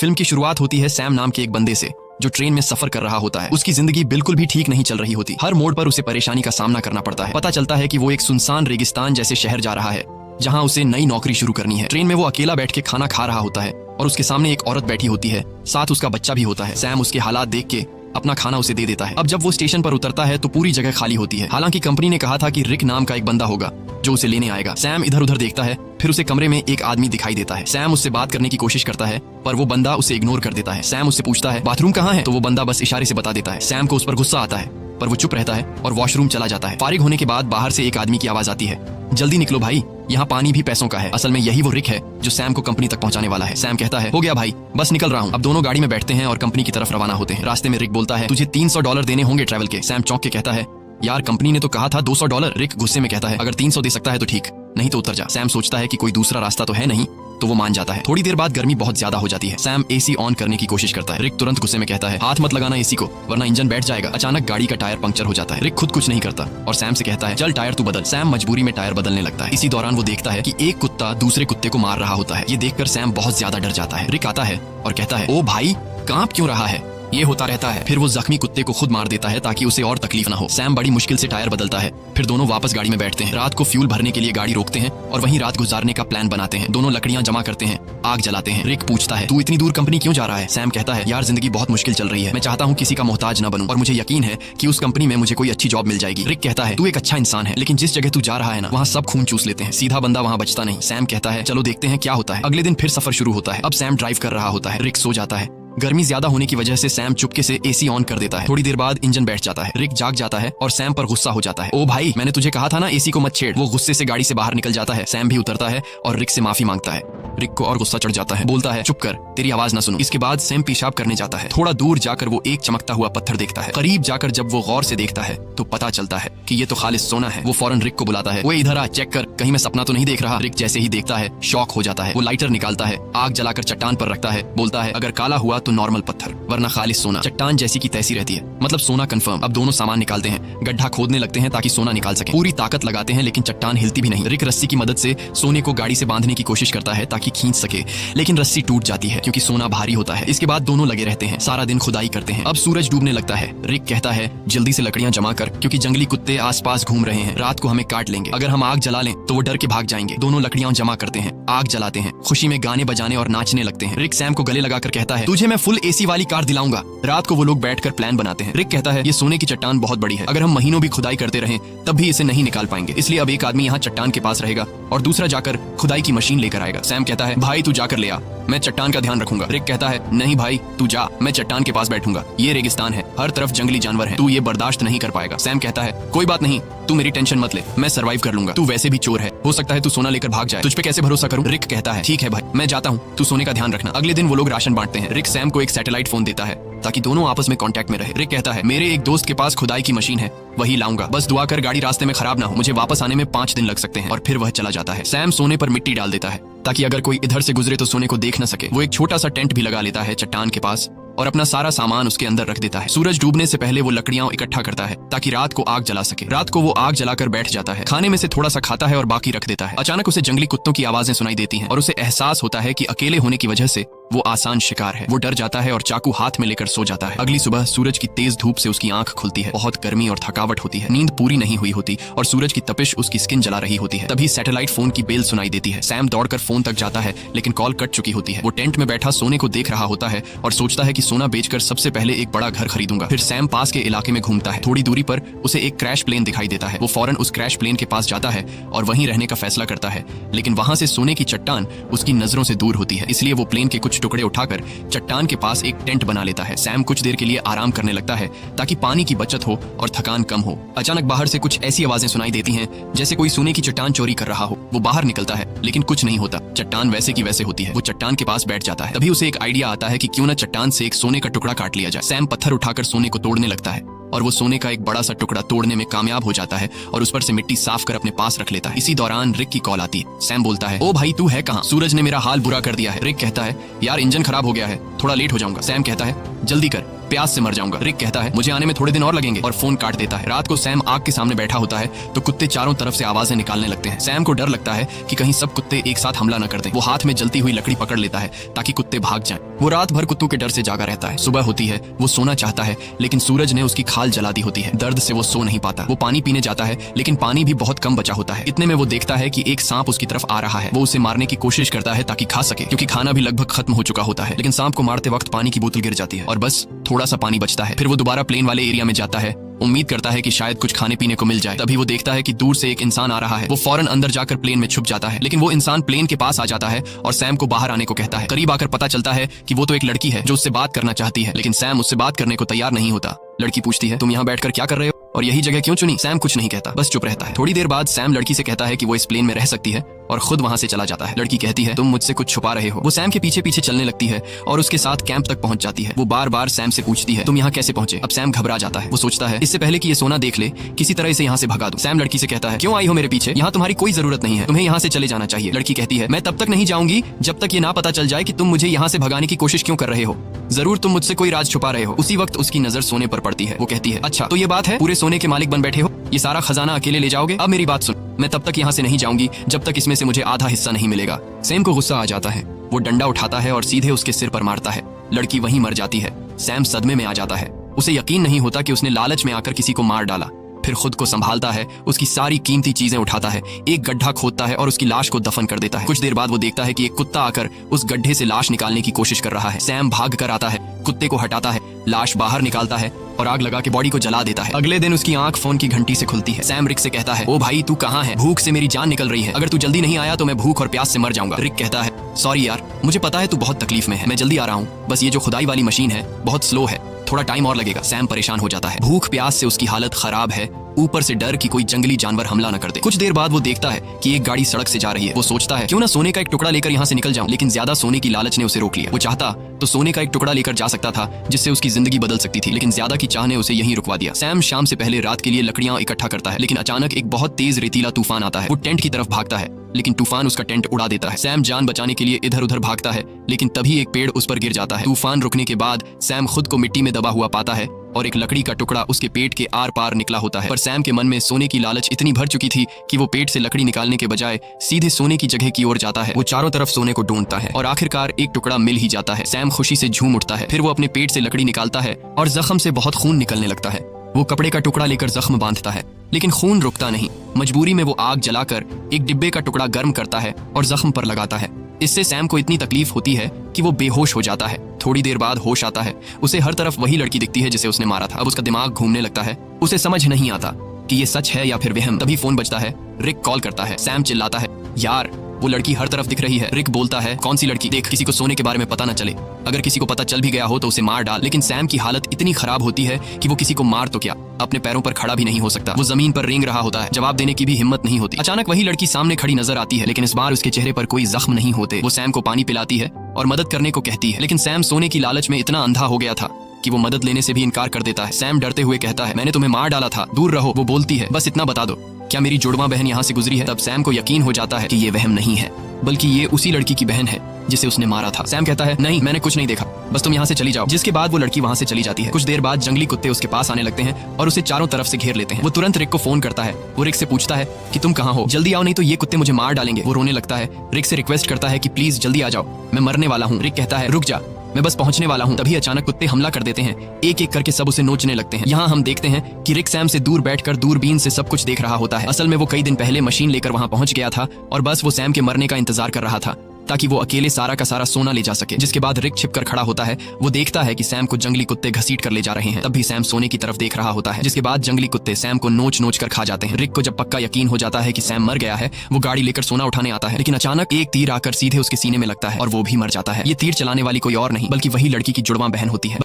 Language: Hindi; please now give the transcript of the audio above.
फिल्म की शुरुआत होती है सैम नाम के एक बंदे से जो ट्रेन में सफर कर रहा होता है। उसकी जिंदगी बिल्कुल भी ठीक नहीं चल रही होती। हर मोड़ पर उसे परेशानी का सामना करना पड़ता है। पता चलता है कि वो एक सुनसान रेगिस्तान जैसे शहर जा रहा है जहाँ उसे नई नौकरी शुरू करनी है। ट्रेन में वो अकेला बैठ के खाना खा रहा होता है और उसके सामने एक औरत बैठी होती है, साथ उसका बच्चा भी होता है। सैम उसके हालात देख के अपना खाना उसे दे देता है। अब जब वो स्टेशन पर उतरता है तो पूरी जगह खाली होती है। हालांकि कंपनी ने कहा था कि रिक नाम का एक बंदा होगा जो उसे लेने आएगा। सैम इधर उधर देखता है, फिर उसे कमरे में एक आदमी दिखाई देता है। सैम उससे बात करने की कोशिश करता है पर वो बंदा उसे इग्नोर कर देता है। सैम उससे पूछता है बाथरूम कहाँ है, तो वो बंदा बस इशारे से बता देता है। सैम को उस पर गुस्सा आता है पर वो चुप रहता है और वॉशरूम चला जाता है। फारिग होने के बाद बाहर से एक आदमी की आवाज आती है, जल्दी निकलो भाई, यहाँ पानी भी पैसों का है। असल में यही वो रिक है जो सैम को कंपनी तक पहुंचाने वाला है। सैम कहता है हो गया भाई, बस निकल रहा हूँ। अब दोनों गाड़ी में बैठते हैं और कंपनी की तरफ रवाना होते हैं। रास्ते में रिक बोलता है तुझे $300 देने होंगे ट्रैवल के। सैम चौंक के कहता है यार कंपनी ने तो कहा था $200। रिक गुस्से में कहता है अगर 300 दे सकता है तो ठीक, नहीं तो उतर जा। सैम सोचता है कि कोई दूसरा रास्ता तो है नहीं, तो वो मान जाता है। थोड़ी देर बाद गर्मी बहुत ज्यादा हो जाती है। सैम एसी ऑन करने की कोशिश करता है। रिक तुरंत गुस्से में कहता है हाथ मत लगाना एसी को वरना इंजन बैठ जाएगा। अचानक गाड़ी का टायर पंक्चर हो जाता है। रिक खुद कुछ नहीं करता और सैम से कहता है चल टायर तू बदल। सैम मजबूरी में टायर बदलने लगता है। इसी दौरान वो देखता है कि एक कुत्ता दूसरे कुत्ते को मार रहा होता है। ये देखकर सैम बहुत ज्यादा डर जाता है। रिक आता है और कहता है ओ भाई कांप क्यों रहा है, ये होता रहता है। फिर वो जख्मी कुत्ते को खुद मार देता है ताकि उसे और तकलीफ ना हो। सैम बड़ी मुश्किल से टायर बदलता है, फिर दोनों वापस गाड़ी में बैठते हैं। रात को फ्यूल भरने के लिए गाड़ी रोकते हैं और वहीं रात गुजारने का प्लान बनाते हैं। दोनों लकड़ियां जमा करते हैं, आग जलाते हैं। रिक पूछता है तू इतनी दूर कंपनी क्यों जा रहा है। सैम कहता है यार जिंदगी बहुत मुश्किल चल रही है, मैं चाहता हूँ किसी का मोहताज न बनूं और मुझे यकीन है कि उस कंपनी में मुझे कोई अच्छी जॉब मिल जाएगी। रिक कहता है तू एक अच्छा इंसान है लेकिन जिस जगह तू जा रहा है ना वहाँ सब खून चूस लेते हैं, सीधा बंदा वहाँ बचता नहीं। सैम कहता है चलो देखते हैं क्या होता है। अगले दिन फिर सफर शुरू होता है। अब सैम ड्राइव कर रहा होता है। रिक सो जाता है। गर्मी ज्यादा होने की वजह से सैम चुपके से एसी ऑन कर देता है। थोड़ी देर बाद इंजन बैठ जाता है। रिक जाग जाता है और सैम पर गुस्सा हो जाता है। ओ भाई मैंने तुझे कहा था ना एसी को मत छेड़। वो गुस्से से गाड़ी से बाहर निकल जाता है। सैम भी उतरता है और रिक से माफी मांगता है। रिक को और गुस्सा चढ़ जाता है, बोलता है चुप कर, तेरी आवाज ना सुनूं। इसके बाद सैम पेशाब करने जाता है। थोड़ा दूर जाकर वो एक चमकता हुआ पत्थर देखता है। करीब जाकर जब वो गौर से देखता है तो पता चलता है कि ये तो खालिस सोना है। वो फौरन रिक को बुलाता है, वो इधर आ, चेक कर, कहीं मैं सपना तो नहीं देख रहा। रिक जैसे ही देखता है शॉक हो जाता है। वो लाइटर निकालता है, आग जलाकर चट्टान पर रखता है, बोलता है अगर काला हुआ तो नॉर्मल पत्थर वरना खालिस सोना। चट्टान जैसी की तैसी रहती है, मतलब सोना कंफर्म। अब दोनों सामान निकालते हैं, गड्ढा खोदने लगते हैं ताकि सोना निकाल सके। पूरी ताकत लगाते हैं लेकिन चट्टान हिलती भी नहीं। रिक रस्सी की मदद से सोने को गाड़ी से बांधने की कोशिश करता है ताकि खींच सके, लेकिन रस्सी टूट जाती है क्योंकि सोना भारी होता है। इसके बाद दोनों लगे रहते हैं, सारा दिन खुदाई करते हैं। अब सूरज डूबने लगता है। रिक कहता है जल्दी से लकड़ियां जमा कर क्योंकि जंगली कुत्ते आसपास घूम रहे हैं, रात को हमें काट लेंगे। अगर हम आग जला लें तो वो डर के भाग जाएंगे। दोनों लकड़ियां जमा करते हैं, आग जलाते हैं, खुशी में गाने बजाने और नाचने लगते हैं। रिक सैम को गले लगाकर कहता है तुझे मैं फुल एसी वाली कार दिलाऊंगा। रात को वो लोग बैठकर प्लान बनाते हैं। रिक कहता है ये सोने की चट्टान बहुत बड़ी है, अगर हम महीनों भी खुदाई करते रहें तब भी इसे नहीं निकाल पाएंगे, इसलिए अब एक आदमी यहाँ चट्टान के पास रहेगा और दूसरा जाकर खुदाई की मशीन लेकर आएगा। सैम कहता है भाई तू जाकर ले आ, मैं चट्टान का ध्यान रखूंगा। रिक कहता है नहीं भाई तू जा, मैं चट्टान के पास बैठूंगा, ये रेगिस्तान है, हर तरफ जंगली जानवर हैं, तू ये बर्दाश्त नहीं कर पाएगा। सैम कहता है कोई बात नहीं, तू मेरी टेंशन मत ले, मैं सर्वाइव कर लूंगा, तू वैसे भी चोर है, हो सकता है तू सोना लेकर भाग जाए, तुझ पे कैसे भरोसा करूं। रिक कहता है ठीक है भाई मैं जाता हूँ, तू सोने का ध्यान रखना। अगले दिन वो लोग राशन बांटते हैं। रिक सैम को एक सैटेलाइट फोन देता है ताकि दोनों आपस में कांटेक्ट में रहे। रिक कहता है मेरे एक दोस्त के पास खुदाई की मशीन है, वही लाऊंगा, बस दुआ कर गाड़ी रास्ते में खराब ना हो, मुझे वापस आने में 5 दिन लग सकते हैं। और फिर वह चला जाता है। सैम सोने पर मिट्टी डाल देता है ताकि अगर कोई इधर से गुजरे तो सोने को देख न सके। वो एक छोटा सा टेंट भी लगा लेता है चट्टान के पास और अपना सारा सामान उसके अंदर रख देता है। सूरज डूबने से पहले वो लकड़ियां इकट्ठा करता है ताकि रात को आग जला सके। रात को वो आग जलाकर बैठ जाता है, खाने में से थोड़ा सा खाता है और बाकी रख देता है। अचानक उसे जंगली कुत्तों की आवाजें सुनाई देती हैं और उसे एहसास होता है कि अकेले होने की वजह से वो आसान शिकार है। वो डर जाता है और चाकू हाथ में लेकर सो जाता है। अगली सुबह सूरज की तेज धूप से उसकी आंख खुलती है। बहुत गर्मी और थकावट होती है, नींद पूरी नहीं हुई होती और सूरज की तपिश उसकी स्किन जला रही होती है। तभी सैटेलाइट फोन की बेल सुनाई देती है। सैम दौड़कर फोन तक जाता है लेकिन कॉल कट चुकी होती है। वो टेंट में बैठा सोने को देख रहा होता है और सोचता है कि सोना बेचकर सबसे पहले एक बड़ा घर खरीदूंगा। फिर सैम पास के इलाके में घूमता है। थोड़ी दूरी पर उसे एक क्रैश प्लेन दिखाई देता है। वो फौरन उस क्रैश प्लेन के पास जाता है और वहीं रहने का फैसला करता है, लेकिन वहां से सोने की चट्टान उसकी नजरों से दूर होती है, इसलिए वो प्लेन के कुछ टुकड़े उठाकर चट्टान के पास एक टेंट बना लेता है। सैम कुछ देर के लिए आराम करने लगता है ताकि पानी की बचत हो और थकान कम हो। अचानक बाहर से कुछ ऐसी आवाजें सुनाई देती हैं जैसे कोई सोने की चट्टान चोरी कर रहा हो। वो बाहर निकलता है लेकिन कुछ नहीं होता, चट्टान वैसे की वैसे होती है। वो चट्टान के पास बैठ जाता है। तभी उसे एक आइडिया आता है कि क्यों न चट्टान से एक सोने का टुकड़ा काट लिया जाए। सैम पत्थर उठाकर सोने को तोड़ने लगता है और वो सोने का एक बड़ा सा टुकड़ा तोड़ने में कामयाब हो जाता है और उस पर से मिट्टी साफ कर अपने पास रख लेता है। इसी दौरान रिक की कॉल आती है। सैम बोलता है ओ भाई तू है कहाँ, सूरज ने मेरा हाल बुरा कर दिया है। रिक कहता है यार इंजन खराब हो गया है, थोड़ा लेट हो जाऊंगा। सैम कहता है जल्दी कर, प्यास से मर जाऊंगा। रिक कहता है मुझे आने में थोड़े दिन और लगेंगे और फोन काट देता है। रात को सैम आग के सामने बैठा होता है तो कुत्ते चारों तरफ से आवाजें निकालने लगते हैं। सैम को डर लगता है कि कहीं सब कुत्ते एक साथ हमला न कर दें। वो हाथ में जलती हुई लकड़ी पकड़ लेता है ताकि कुत्ते भाग जाएं। वो रात भर कुत्तों के डर से जागा रहता है। सुबह होती है, वो सोना चाहता है लेकिन सूरज ने उसकी खाल जला दी होती है। दर्द से वो सो नहीं पाता। वो पानी पीने जाता है लेकिन पानी भी बहुत कम बचा होता है। इतने में वो देखता है कि एक सांप उसकी तरफ आ रहा है। वो उसे मारने की कोशिश करता है ताकि खा सके, क्योंकि खाना भी लगभग खत्म हो चुका होता है। लेकिन सांप को मारते वक्त पानी की बोतल गिर जाती है और बस थोड़ा सा पानी बचता है। फिर वो दोबारा प्लेन वाले एरिया में जाता है, उम्मीद करता है कि शायद कुछ खाने पीने को मिल जाए। तभी वो देखता है कि दूर से एक इंसान आ रहा है। वो फौरन अंदर जाकर प्लेन में छुप जाता है, लेकिन वो इंसान प्लेन के पास आ जाता है और सैम को बाहर आने को कहता है। करीब आकर पता चलता है कि वो तो एक लड़की है जो उससे बात करना चाहती है, लेकिन सैम उससे बात करने को तैयार नहीं होता। लड़की पूछती है तुम यहाँ बैठकर क्या कर रहे हो और यही जगह क्यों चुनी? सैम कुछ नहीं कहता, बस चुप रहता है। थोड़ी देर बाद सैम लड़की से कहता है कि वो इस प्लेन में रह सकती है और खुद वहां से चला जाता है। लड़की कहती है तुम मुझसे कुछ छुपा रहे हो। वो सैम के पीछे पीछे चलने लगती है और उसके साथ कैंप तक पहुंच जाती है। वो बार बार सैम से पूछती है तुम यहाँ कैसे पहुंचे? अब सैम घबरा जाता है। वो सोचता है इससे पहले कि ये सोना देख ले किसी तरह इसे यहाँ से भगा दूं। सैम लड़की से कहता है क्यों आई हो मेरे पीछे? यहाँ तुम्हारी कोई जरूरत नहीं है, तुम्हें यहाँ से चले जाना चाहिए। लड़की कहती है मैं तब तक नहीं जाऊंगी जब तक ये ना पता चल जाए कि तुम मुझे यहाँ से भगाने की कोशिश क्यों कर रहे हो। जरूर तुम मुझसे कोई राज छुपा रहे हो। उसी वक्त उसकी नजर सोने पर पड़ती है। वो कहती है अच्छा तो ये बात है, पूरे सोने के मालिक बन बैठे हो, ये सारा खजाना अकेले ले जाओगे? अब मेरी बात सुन, मैं तब तक यहाँ से नहीं जाऊंगी जब तक इसमें से मुझे आधा हिस्सा नहीं मिलेगा। सैम को गुस्सा आ जाता है। वो डंडा उठाता है और सीधे उसके सिर पर मारता है। लड़की वहीं मर जाती है। सैम सदमे में आ जाता है। उसे यकीन नहीं होता कि उसने लालच में आकर किसी को मार डाला। फिर खुद को संभालता है, उसकी सारी कीमती चीजें उठाता है, एक गड्ढा खोदता है और उसकी लाश को दफन कर देता है। कुछ देर बाद वो देखता है कि एक कुत्ता आकर उस गड्ढे से लाश निकालने की कोशिश कर रहा है। सैम भाग कर आता है, कुत्ते को हटाता है, लाश बाहर निकालता है और आग लगा के बॉडी को जला देता है। अगले दिन उसकी आंख फोन की घंटी से खुलती है। सैम रिक से कहता है ओ भाई तू कहाँ है? भूख से मेरी जान निकल रही है, अगर तू जल्दी नहीं आया तो मैं भूख और प्यास से मर जाऊंगा। रिक कहता है सॉरी यार, मुझे पता है तू बहुत तकलीफ में है, मैं जल्दी आ रहा हूँ, बस ये जो खुदाई वाली मशीन है बहुत स्लो है, थोड़ा टाइम और लगेगा। सैम परेशान हो जाता है। भूख प्यास से उसकी हालत खराब है, ऊपर से डर कि कोई जंगली जानवर हमला न कर दे। कुछ देर बाद वो देखता है कि एक गाड़ी सड़क से जा रही है। वो सोचता है क्यों ना सोने का एक टुकड़ा लेकर यहाँ से निकल जाऊं, लेकिन ज्यादा सोने की लालच ने उसे रोक लिया। वो चाहता तो सोने का एक टुकड़ा लेकर जा सकता था जिससे उसकी जिंदगी बदल सकती थी, लेकिन ज्यादा की चाह ने उसे यहीं रुकवा दिया। सैम शाम से पहले रात के लिए लकड़ियां इकट्ठा करता है, लेकिन अचानक एक बहुत तेज रेतीला तूफान आता है। वो टेंट की तरफ भागता है, लेकिन तूफान उसका टेंट उड़ा देता है। सैम जान बचाने के लिए इधर उधर भागता है, लेकिन तभी एक पेड़ उस पर गिर जाता है। तूफान रुकने के बाद सैम खुद को मिट्टी में दबा हुआ पाता है और एक लकड़ी का टुकड़ा उसके पेट के आर पार निकला होता है। पर सैम के मन में सोने की लालच इतनी भर चुकी थी कि वो पेट से लकड़ी निकालने के बजाय सीधे सोने की जगह की ओर जाता है। वो चारों तरफ सोने को ढूंढता है और आखिरकार एक टुकड़ा मिल ही जाता है। सैम खुशी से झूम उठता है। फिर वो अपने पेट से लकड़ी निकालता है और जख्म से बहुत खून निकलने लगता है। वो कपड़े का टुकड़ा लेकर जख्म बांधता है, लेकिन खून रुकता नहीं। मजबूरी में वो आग जलाकर एक डिब्बे का टुकड़ा गर्म करता है और जख्म पर लगाता है। इससे सैम को इतनी तकलीफ होती है कि वो बेहोश हो जाता है। थोड़ी देर बाद होश आता है। उसे हर तरफ वही लड़की दिखती है जिसे उसने मारा था। अब उसका दिमाग घूमने लगता है। उसे समझ नहीं आता कि ये सच है या फिर वहम। तभी फोन बजता है। रिक कॉल करता है। सैम चिल्लाता है यार वो लड़की हर तरफ दिख रही है। रिक बोलता है कौन सी लड़की? देख किसी को सोने के बारे में पता न चले, अगर किसी को पता चल भी गया हो तो उसे मार डाल। लेकिन सैम की हालत इतनी खराब होती है कि वो किसी को मार तो क्या, अपने पैरों पर खड़ा भी नहीं हो सकता। वो जमीन पर रेंग रहा होता है, जवाब देने की भी हिम्मत नहीं होती। अचानक वही लड़की सामने खड़ी नजर आती है, लेकिन इस बार उसके चेहरे पर कोई जख्म नहीं होते। वो सैम को पानी पिलाती है और मदद करने को कहती है, लेकिन सैम सोने की लालच में इतना अंधा हो गया था कि वो मदद लेने से भी इनकार कर देता है। सैम डरते हुए कहता है मैंने तुम्हें मार डाला था, दूर रहो। वो बोलती है बस इतना बता दो, क्या मेरी जुड़वा बहन यहाँ से गुजरी है? तब सैम को यकीन हो जाता है कि ये वहम नहीं है, बल्कि ये उसी लड़की की बहन है जिसे उसने मारा था। सैम कहता है नहीं मैंने कुछ नहीं देखा, बस तुम यहाँ से चली जाओ। जिसके बाद वो लड़की वहाँ से चली जाती है। कुछ देर बाद जंगली कुत्ते उसके पास आने लगते हैं और उसे चारों तरफ से घेर लेते हैं। वो तुरंत रिक को फोन करता है। वो रिक से पूछता है कि तुम कहाँ हो, जल्दी आओ नहीं तो ये कुत्ते मुझे मार डालेंगे। वो रोने लगता है। रिक से रिक्वेस्ट करता है कि प्लीज जल्दी आ जाओ, मैं मरने वाला हूँ। रिक कहता है रुक जा, मैं बस पहुंचने वाला हूं। तभी अचानक कुत्ते हमला कर देते हैं। एक एक करके सब उसे नोचने लगते हैं। यहाँ हम देखते हैं कि रिक सैम से दूर बैठकर दूरबीन से सब कुछ देख रहा होता है। असल में वो कई दिन पहले मशीन लेकर वहां पहुंच गया था और बस वो सैम के मरने का इंतजार कर रहा था ताकि वो अकेले सारा का सारा सोना ले जा सके। जिसके बाद रिक छिपकर खड़ा होता है। वो देखता है कि सैम को जंगली कुत्ते घसीट कर ले जा रहे हैं। तब भी सैम सोने की तरफ देख रहा होता है। जिसके बाद जंगली कुत्ते सैम को नोच नोच कर खा जाते हैं। रिक को जब पक्का यकीन हो जाता है कि सैम मर गया है, वो गाड़ी लेकर सोना उठाने आता है, लेकिन अचानक एक तीर आकर सीधे उसके सीने में लगता है और वो भी मर जाता है। ये तीर चलाने वाली कोई और नहीं बल्कि वही लड़की की जुड़वा बहन होती है।